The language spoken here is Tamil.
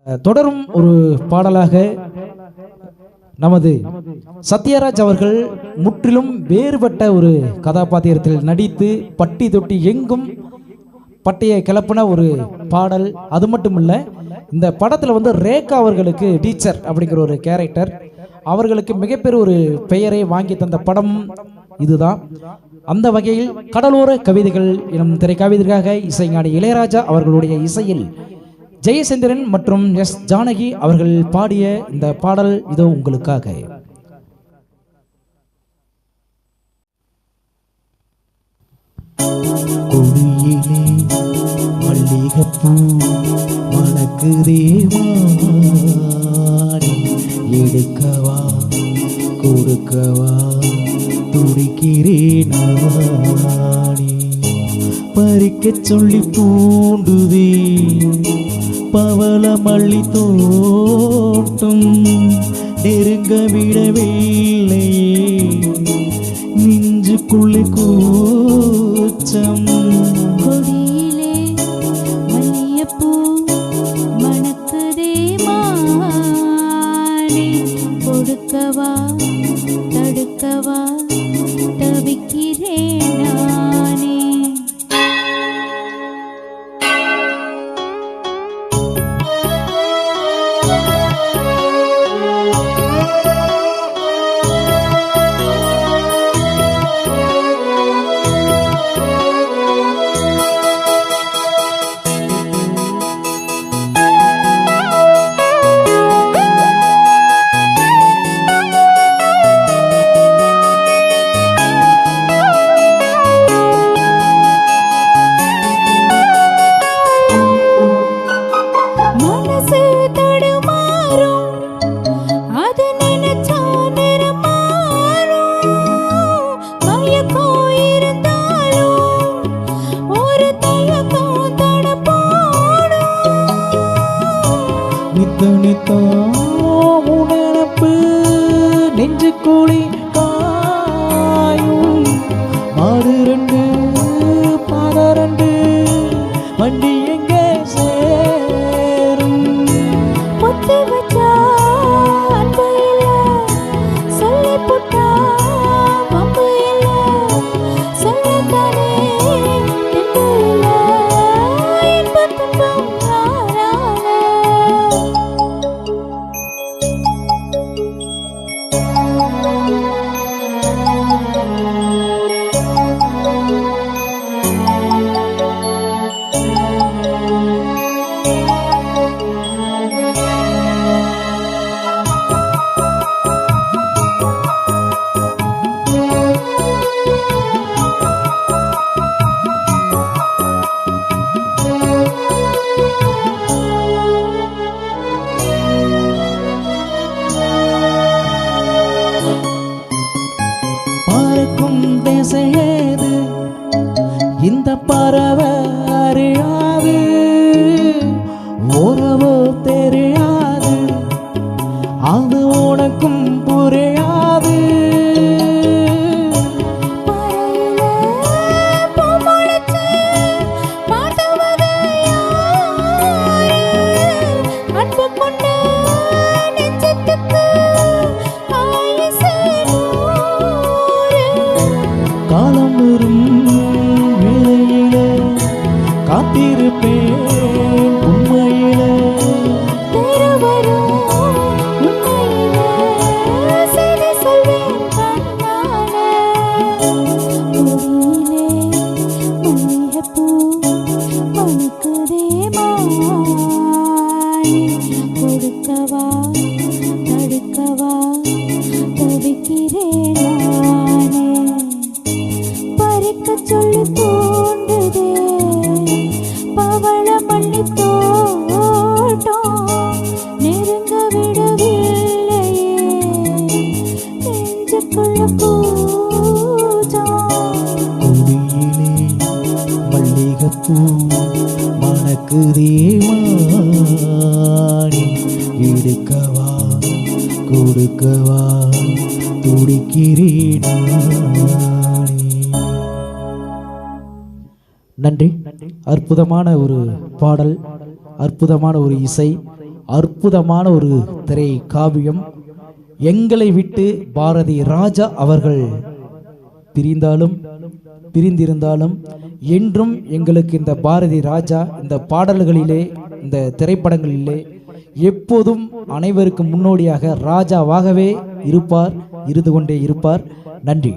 தொடரும் ஒரு பாடலாக நமது சத்யராஜ் அவர்கள் முற்றிலும் வேறுபட்ட ஒரு கதாபாத்திரத்தில் நடித்து பட்டி தொட்டி எங்கும் பட்டையை கிளப்பின ஒரு பாடல். அது மட்டும் இல்லை, இந்த படத்தில் ரேகா அவர்களுக்கு டீச்சர் அப்படிங்கிற ஒரு கேரக்டர் அவர்களுக்கு மிகப்பெரிய ஒரு பெயரை வாங்கி தந்த படம் இதுதான். அந்த வகையில் கடலோர கவிதைகள் எனும் திரைக்கவிதைக்காக இசைஞானி இளையராஜா அவர்களுடைய இசையில் ஜெயச்சந்திரன் மற்றும் எஸ் ஜானகி அவர்கள் பாடிய இந்த பாடல் இதோ உங்களுக்காக. கொடியிலே மல்லிகைப்பூ மணக்குதே வாடி, எடுக்கவா கொடுக்கவா துடிக்கிறேன் நாடி, பறிக்கச் சொல்லி தூண்டுவே பவள மல்லி தோட்டம், நெருங்க விடவில்லை நெஞ்சுக்குள்ளே கூச்சம். கொடியிலே மல்லிகைப்பூ மணக்குதே மானே, கொடுக்கவா தடுக்கவா தவிக்கிறேன் நானே. உணரப்பு நெஞ்சு கூலி காயும், மாடு ரெண்டு பாதரண்டு வண்டி எங்கே சேரும். பொத்து வச்சா அன்பு இல்ல, சொல்லி புட்டா பம்பு இல்ல, சொல்லத்தானே தெம்பு இல்ல, இன்ப துன்பம் யாரால. பறக்கும் திசையேது இந்த பறவை அறியாது, உறவோ தெரியாது அது உனக்கும் புரியாது. பறையில பூ முளைச்சு பார்த்தவங்க யாரு, அன்பு கொண்ட நெஞ்சத்துக்கு ஆயுசு நூறு. காலம் வரும் வேளையிலே காத்திருப்பேன் உண்மையிலே, தெருவரும் உண்மையிலே செய்தி சொல்வேன் கண்ணால. கொடியிலே மல்லிகைப்பூ மணக்குதே மானே, கொடுக்கவா தடுக்கவா தவிக்கிறேன் நானே. பறிக்கச் சொல்லி தூண்டுதே பவள மல்லி தோட்டம், நெருங்க விடவில்லையே நெஞ்சுக்குள்ள கூச்சம். கொடியிலே மல்லிகைப்பூ மணக்குதே மானே, எடுக்கவா கொடுக்கவா துடிக்கிறேன் நானே. நன்றி. அற்புதமான ஒரு பாடல், அற்புதமான ஒரு இசை, அற்புதமான ஒரு திரை காவியம். எங்களை விட்டு பாரதி ராஜா அவர்கள் பிரிந்திருந்தாலும் என்றும் எங்களுக்கு இந்த பாரதி ராஜா இந்த பாடல்களிலே, இந்த திரைப்படங்களிலே எப்போதும் அனைவருக்கும் முன்னோடியாக ராஜாவாகவே இருந்து கொண்டே இருப்பார். நன்றி.